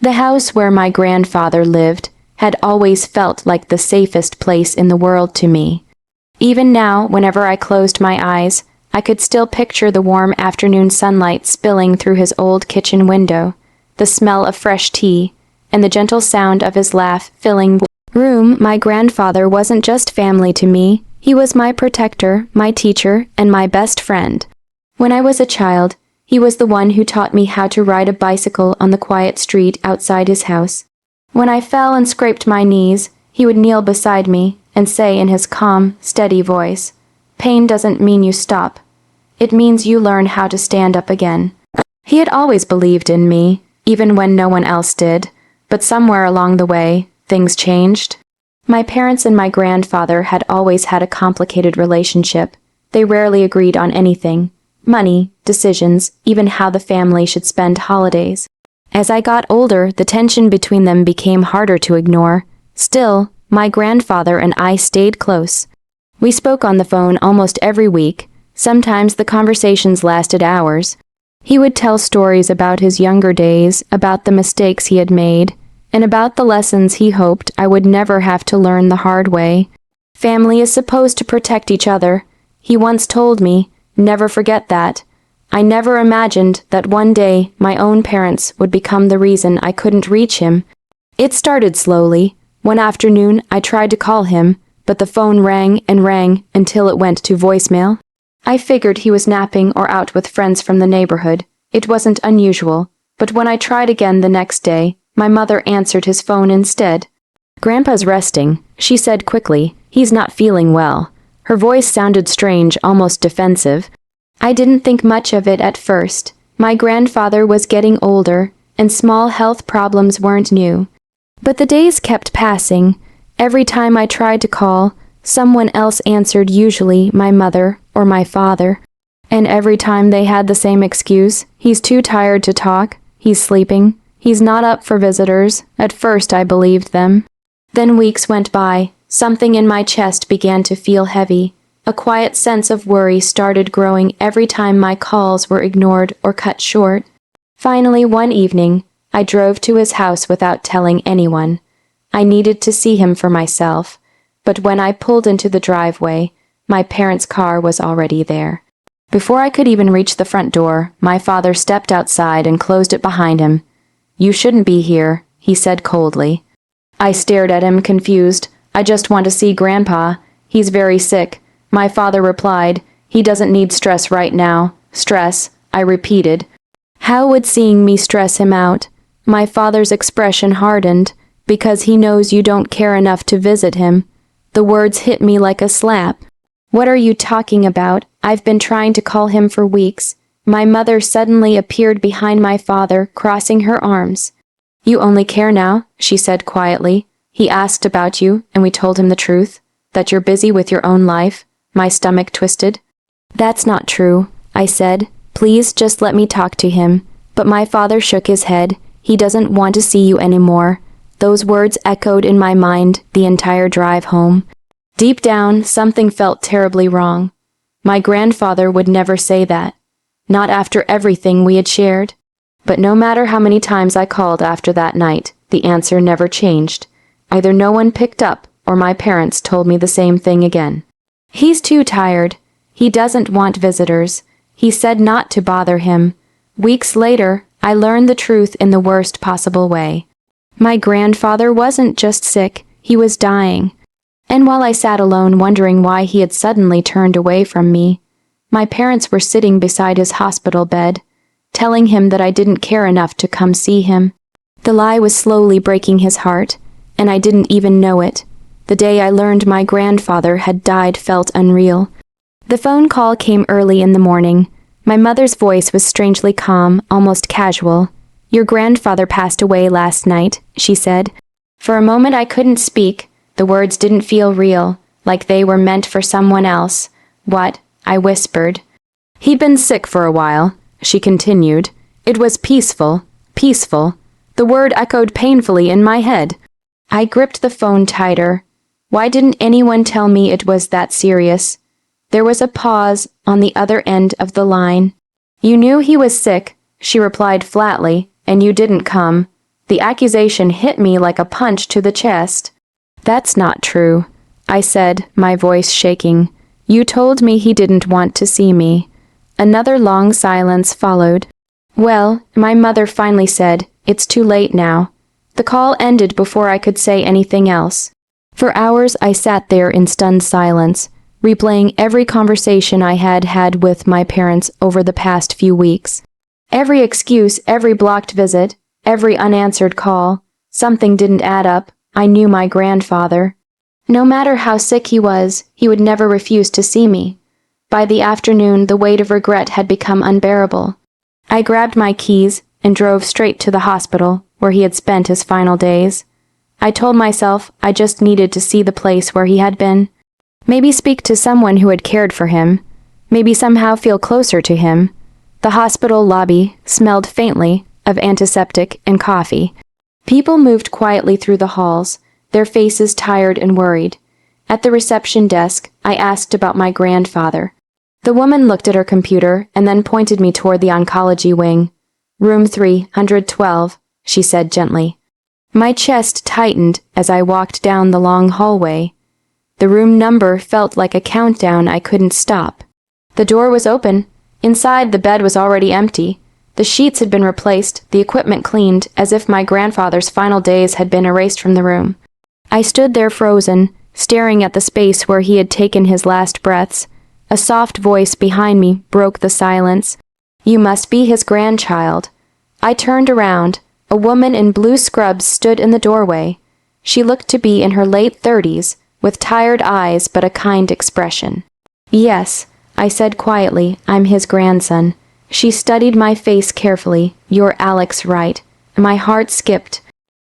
The house where my grandfather lived had always felt like the safest place in the world to me. Even now, whenever I closed my eyes, I could still picture the warm afternoon sunlight spilling through his old kitchen window, the smell of fresh tea, and the gentle sound of his laugh filling the room. My grandfather wasn't just family to me, he was my protector, my teacher, and my best friend. When I was a child, he was the one who taught me how to ride a bicycle on the quiet street outside his house. When I fell and scraped my knees, he would kneel beside me and say in his calm, steady voice, "Pain doesn't mean you stop. It means you learn how to stand up again." He had always believed in me, even when no one else did, but somewhere along the way, things changed. My parents and my grandfather had always had a complicated relationship. They rarely agreed on anything: money, decisions, even how the family should spend holidays. As I got older, the tension between them became harder to ignore. Still, my grandfather and I stayed close. We spoke on the phone almost every week. Sometimes the conversations lasted hours. He would tell stories about his younger days, about the mistakes he had made, and about the lessons he hoped I would never have to learn the hard way. Family is supposed to protect each other. He once told me, "Never forget that." I never imagined that one day my own parents would become the reason I couldn't reach him. It started slowly. One afternoon, I tried to call him, but the phone rang and rang until it went to voicemail. I figured he was napping or out with friends from the neighborhood. It wasn't unusual, but when I tried again the next day, my mother answered his phone instead. "Grandpa's resting," she said quickly. "He's not feeling well." Her voice sounded strange, almost defensive. I didn't think much of it at first. My grandfather was getting older, and small health problems weren't new. But the days kept passing. Every time I tried to call, someone else answered, usually my mother or my father. And every time they had the same excuse: "He's too tired to talk, he's sleeping, he's not up for visitors." At first I believed them. Then weeks went by. Something in my chest began to feel heavy. A quiet sense of worry started growing every time my calls were ignored or cut short. Finally, one evening, I drove to his house without telling anyone. I needed to see him for myself, but when I pulled into the driveway, my parents' car was already there. Before I could even reach the front door, my father stepped outside and closed it behind him. "You shouldn't be here," he said coldly. I stared at him, confused. "I just want to see Grandpa. He's very sick." My father replied, "He doesn't need stress right now." "Stress," I repeated. How would seeing me stress him out? My father's expression hardened. "Because he knows you don't care enough to visit him." The words hit me like a slap. "What are you talking about? I've been trying to call him for weeks." My mother suddenly appeared behind my father, crossing her arms. "You only care now," she said quietly. "He asked about you, and we told him the truth, that you're busy with your own life." My stomach twisted. "That's not true," I said. "Please just let me talk to him." But my father shook his head. "He doesn't want to see you anymore." Those words echoed in my mind the entire drive home. Deep down, something felt terribly wrong. My grandfather would never say that. Not after everything we had shared. But no matter how many times I called after that night, the answer never changed. Either no one picked up, or my parents told me the same thing again. "He's too tired. He doesn't want visitors." He said not to bother him. Weeks later, I learned the truth in the worst possible way. My grandfather wasn't just sick, he was dying. And while I sat alone wondering why he had suddenly turned away from me, my parents were sitting beside his hospital bed, telling him that I didn't care enough to come see him. The lie was slowly breaking his heart, and I didn't even know it. The day I learned my grandfather had died felt unreal. The phone call came early in the morning. My mother's voice was strangely calm, almost casual. "Your grandfather passed away last night," she said. For a moment I couldn't speak. The words didn't feel real, like they were meant for someone else. "What?" I whispered. "He'd been sick for a while," she continued. "It was peaceful, peaceful." The word echoed painfully in my head. I gripped the phone tighter. Why didn't anyone tell me it was that serious? There was a pause on the other end of the line. "You knew he was sick," she replied flatly, "and you didn't come." The accusation hit me like a punch to the chest. "That's not true," I said, my voice shaking. "You told me he didn't want to see me." Another long silence followed. "Well," my mother finally said, "it's too late now." The call ended before I could say anything else. For hours I sat there in stunned silence, replaying every conversation I had had with my parents over the past few weeks. Every excuse, every blocked visit, every unanswered call. Something didn't add up. I knew my grandfather. No matter how sick he was, he would never refuse to see me. By the afternoon, the weight of regret had become unbearable. I grabbed my keys and drove straight to the hospital, where he had spent his final days. I told myself I just needed to see the place where he had been. Maybe speak to someone who had cared for him. Maybe somehow feel closer to him. The hospital lobby smelled faintly of antiseptic and coffee. People moved quietly through the halls, their faces tired and worried. At the reception desk, I asked about my grandfather. The woman looked at her computer and then pointed me toward the oncology wing. "Room 312, she said gently. My chest tightened as I walked down the long hallway. The room number felt like a countdown I couldn't stop. The door was open. Inside, the bed was already empty. The sheets had been replaced, the equipment cleaned, as if my grandfather's final days had been erased from the room. I stood there frozen, staring at the space where he had taken his last breaths. A soft voice behind me broke the silence. "You must be his grandchild." I turned around. A woman in blue scrubs stood in the doorway. She looked to be in her late 30s, with tired eyes but a kind expression. "Yes," I said quietly, "I'm his grandson." She studied my face carefully. "You're Alex, right?" My heart skipped.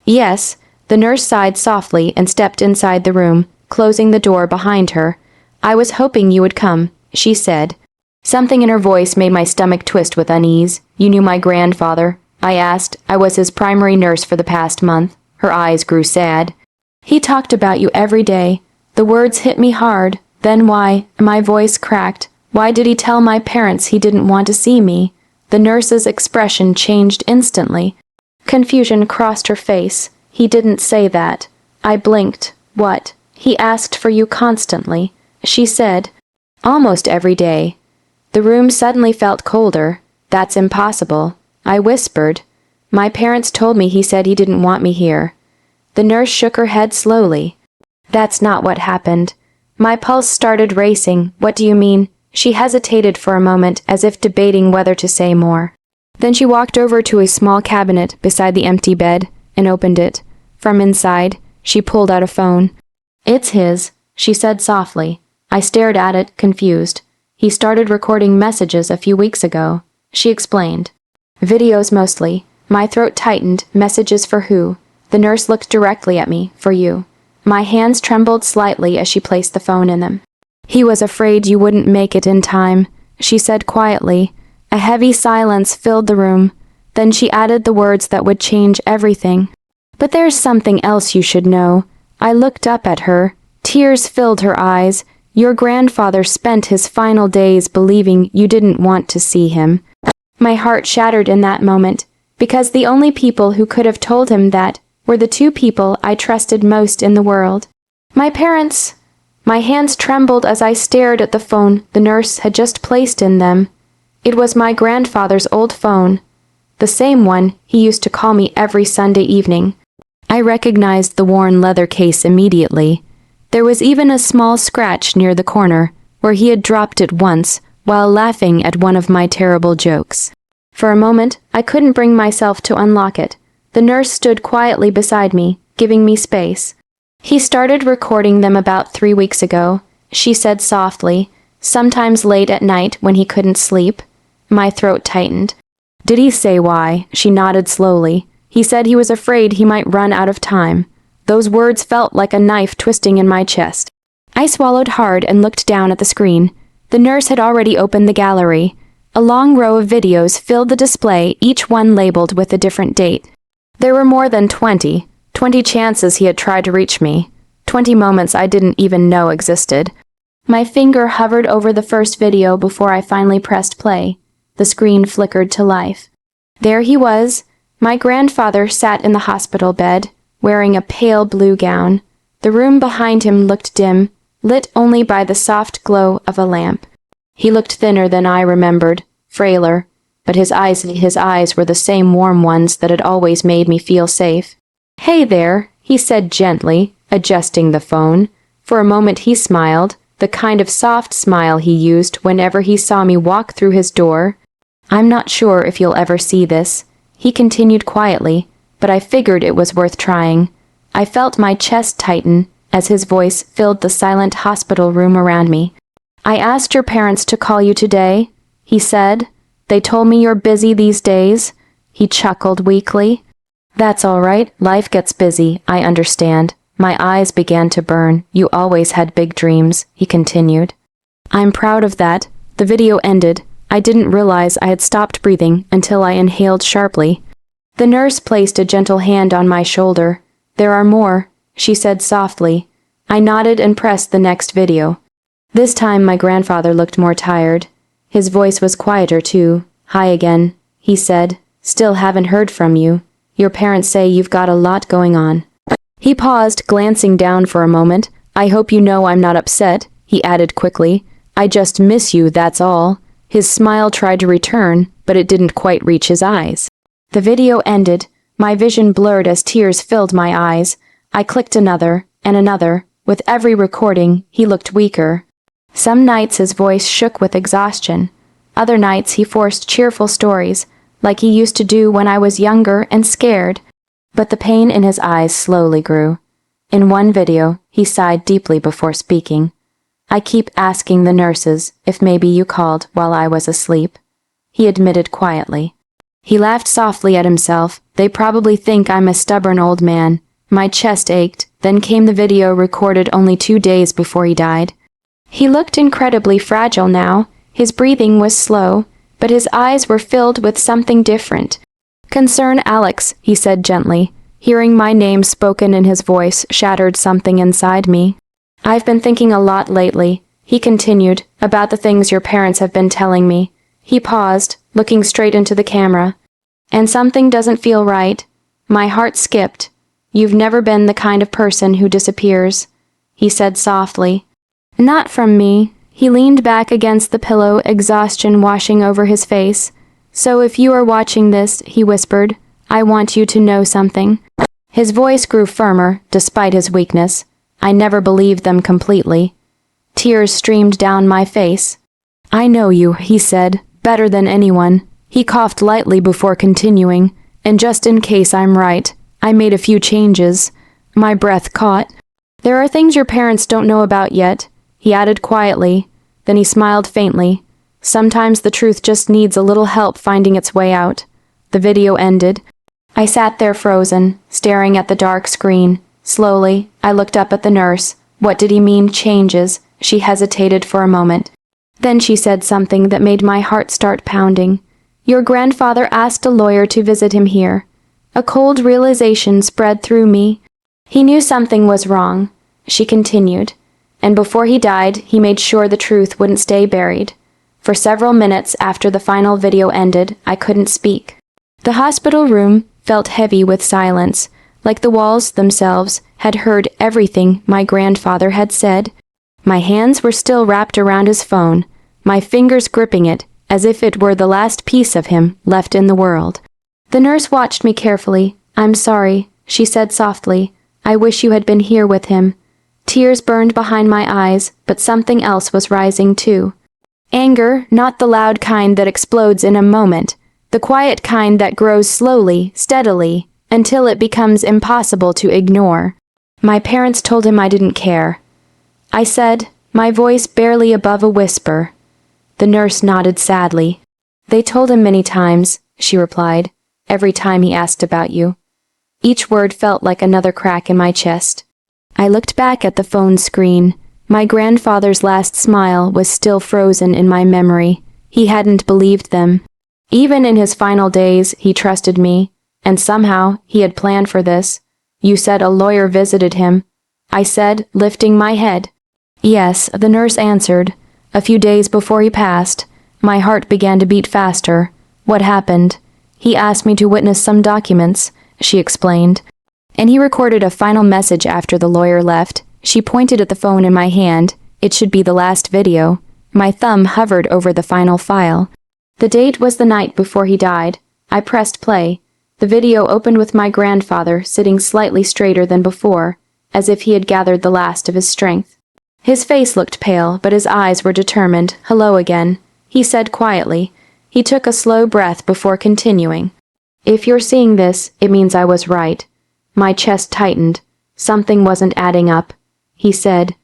"Yes." The nurse sighed softly and stepped inside the room, closing the door behind her. "I was hoping you would come," she said. Something in her voice made my stomach twist with unease. "You knew my grandfather?" I asked. "I was his primary nurse for the past month." Her eyes grew sad. "He talked about you every day." The words hit me hard. Then why? My voice cracked. Why did he tell my parents he didn't want to see me? The nurse's expression changed instantly. Confusion crossed her face. "He didn't say that." I blinked. "What?" "He asked for you constantly," she said. "Almost every day." The room suddenly felt colder. "That's impossible," I whispered. "My parents told me he said he didn't want me here." The nurse shook her head slowly. "That's not what happened." My pulse started racing. "What do you mean?" She hesitated for a moment, as if debating whether to say more. Then she walked over to a small cabinet beside the empty bed and opened it. From inside, she pulled out a phone. "It's his," she said softly. I stared at it, confused. "He started recording messages a few weeks ago," she explained. "Videos mostly." My throat tightened. "Messages for who?" The nurse looked directly at me. "For you." My hands trembled slightly as she placed the phone in them. "He was afraid you wouldn't make it in time," she said quietly. A heavy silence filled the room. Then she added the words that would change everything. "But there's something else you should know." I looked up at her. Tears filled her eyes. "Your grandfather spent his final days believing you didn't want to see him." My heart shattered in that moment, because the only people who could have told him that were the two people I trusted most in the world. My parents. My hands trembled as I stared at the phone the nurse had just placed in them. It was my grandfather's old phone, the same one he used to call me every Sunday evening. I recognized the worn leather case immediately. There was even a small scratch near the corner, where he had dropped it once while laughing at one of my terrible jokes. For a moment, I couldn't bring myself to unlock it. The nurse stood quietly beside me, giving me space. "He started recording them about 3 weeks ago," she said softly, "sometimes late at night when he couldn't sleep." My throat tightened. "Did he say why?" She nodded slowly. "He said he was afraid he might run out of time." Those words felt like a knife twisting in my chest. I swallowed hard and looked down at the screen. The nurse had already opened the gallery. A long row of videos filled the display, each one labeled with a different date. There were more than 20 chances he had tried to reach me, 20 moments I didn't even know existed. My finger hovered over the first video before I finally pressed play. The screen flickered to life. There he was, My grandfather sat in the hospital bed, wearing a pale blue gown. The room behind him looked dim, lit only by the soft glow of a lamp. He looked thinner than I remembered, frailer, but his eyes were the same warm ones that had always made me feel safe. "Hey there," he said gently, adjusting the phone. For a moment he smiled, the kind of soft smile he used whenever he saw me walk through his door. "I'm not sure if you'll ever see this," he continued quietly, but I figured it was worth trying. I felt my chest tighten as his voice filled the silent hospital room around me. "I asked your parents to call you today," he said. "They told me you're busy these days." He chuckled weakly. "That's all right, life gets busy, I understand." My eyes began to burn. "You always had big dreams," he continued. "I'm proud of that." The video ended. I didn't realize I had stopped breathing until I inhaled sharply. The nurse placed a gentle hand on my shoulder. "There are more," she said softly. I nodded and pressed the next video. This time my grandfather looked more tired. His voice was quieter too. "Hi again," he said. "Still haven't heard from you. Your parents say you've got a lot going on." He paused, glancing down for a moment. "I hope you know I'm not upset," he added quickly. "I just miss you, that's all." His smile tried to return, but it didn't quite reach his eyes. The video ended. My vision blurred as tears filled my eyes. I clicked another, and another. With every recording, he looked weaker. Some nights his voice shook with exhaustion. Other nights he forced cheerful stories, like he used to do when I was younger and scared. But the pain in his eyes slowly grew. In one video, he sighed deeply before speaking. "I keep asking the nurses if maybe you called while I was asleep," he admitted quietly. He laughed softly at himself. "They probably think I'm a stubborn old man." My chest ached. Then came the video recorded only 2 days before he died. He looked incredibly fragile now. His breathing was slow, but his eyes were filled with something different. "Concern Alex," he said gently. Hearing my name spoken in his voice shattered something inside me. "I've been thinking a lot lately," he continued, "about the things your parents have been telling me." He paused, looking straight into the camera. "And something doesn't feel right." My heart skipped. "You've never been the kind of person who disappears," he said softly. "Not from me." He leaned back against the pillow, exhaustion washing over his face. "So if you are watching this," he whispered, "I want you to know something." His voice grew firmer, despite his weakness. I never believed them completely. Tears streamed down my face. "I know you," he said, "better than anyone." He coughed lightly before continuing. "And just in case I'm right, I made a few changes." My breath caught. "There are things your parents don't know about yet," he added quietly. Then he smiled faintly. "Sometimes the truth just needs a little help finding its way out." The video ended. I sat there frozen, staring at the dark screen. Slowly, I looked up at the nurse. "What did he mean, changes?" She hesitated for a moment. Then she said something that made my heart start pounding. "Your grandfather asked a lawyer to visit him here." A cold realization spread through me. He knew something was wrong, she continued, and before he died, he made sure the truth wouldn't stay buried. For several minutes after the final video ended, I couldn't speak. The hospital room felt heavy with silence, like the walls themselves had heard everything my grandfather had said. My hands were still wrapped around his phone, my fingers gripping it as if it were the last piece of him left in the world. The nurse watched me carefully. "I'm sorry," she said softly. "I wish you had been here with him." Tears burned behind my eyes, but something else was rising too. Anger, not the loud kind that explodes in a moment, the quiet kind that grows slowly, steadily, until it becomes impossible to ignore. "My parents told him I didn't care," I said, my voice barely above a whisper. The nurse nodded sadly. "They told him many times," she replied, "every time he asked about you." Each word felt like another crack in my chest. I looked back at the phone screen. My grandfather's last smile was still frozen in my memory. He hadn't believed them. Even in his final days, he trusted me, and somehow he had planned for this. "You said a lawyer visited him," I said, lifting my head. "Yes," the nurse answered. "A few days before he passed." My heart began to beat faster. "What happened?" He asked me to witness some documents, she explained. And he recorded a final message after the lawyer left. She pointed at the phone in my hand. It should be the last video. My thumb hovered over the final file. The date was the night before he died. I pressed play. The video opened with my grandfather sitting slightly straighter than before, as if he had gathered the last of his strength. His face looked pale, but his eyes were determined. "Hello again," he said quietly. He took a slow breath before continuing. "If you're seeing this, it means I was right." My chest tightened. Something wasn't adding up. He said,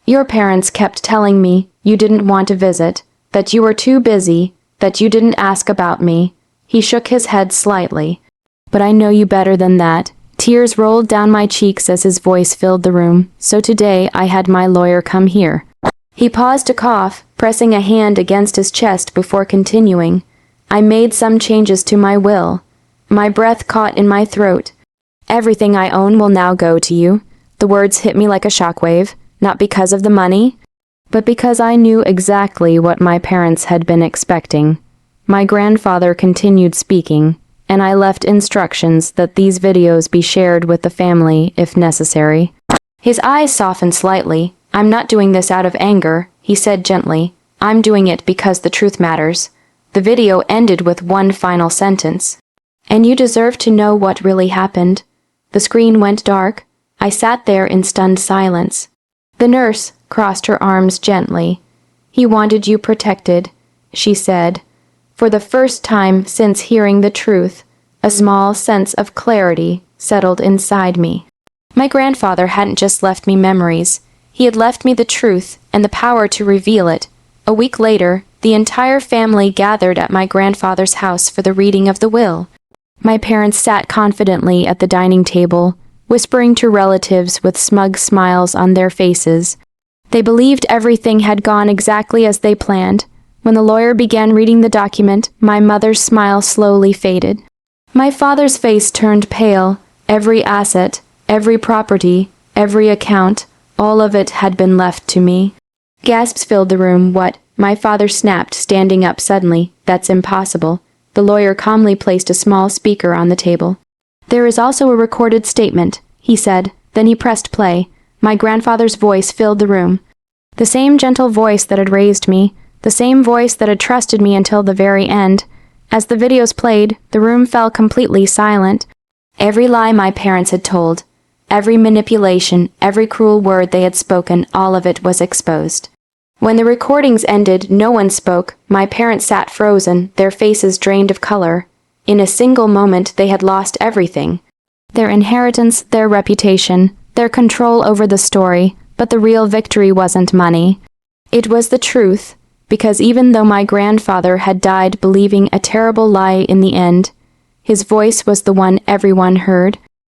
"Your parents kept telling me you didn't want to visit, that you were too busy, that you didn't ask about me." He shook his head slightly. "But I know you better than that." Tears rolled down my cheeks as his voice filled the room. "So today I had my lawyer come here." He paused to cough, pressing a hand against his chest before continuing. "I made some changes to my will." My breath caught in my throat. "Everything I own will now go to you." The words hit me like a shockwave, not because of the money, but because I knew exactly what my parents had been expecting. My grandfather continued speaking, and I left instructions that these videos be shared with the family if necessary. His eyes softened slightly. "I'm not doing this out of anger," he said gently. "I'm doing it because the truth matters." The video ended with one final sentence. "And you deserve to know what really happened." The screen went dark. I sat there in stunned silence. The nurse crossed her arms gently. "He wanted you protected," she said. For the first time since hearing the truth, a small sense of clarity settled inside me. My grandfather hadn't just left me memories. He had left me the truth and the power to reveal it. A week later, the entire family gathered at my grandfather's house for the reading of the will. My parents sat confidently at the dining table, whispering to relatives with smug smiles on their faces. They believed everything had gone exactly as they planned. When the lawyer began reading the document, my mother's smile slowly faded. My father's face turned pale. Every asset, every property, every account, all of it had been left to me. Gasps filled the room. "What?" My father snapped, standing up suddenly. "That's impossible." The lawyer calmly placed a small speaker on the table. "There is also a recorded statement," he said. Then he pressed play. My grandfather's voice filled the room. The same gentle voice that had raised me, the same voice that had trusted me until the very end. As the videos played, the room fell completely silent. Every lie my parents had told, every manipulation, every cruel word they had spoken, all of it was exposed. When the recordings ended, no one spoke. My parents sat frozen, their faces drained of color. In a single moment, they had lost everything. Their inheritance, their reputation, their control over the story, but the real victory wasn't money. It was the truth, because even though my grandfather had died believing a terrible lie in the end, his voice was the one everyone heard.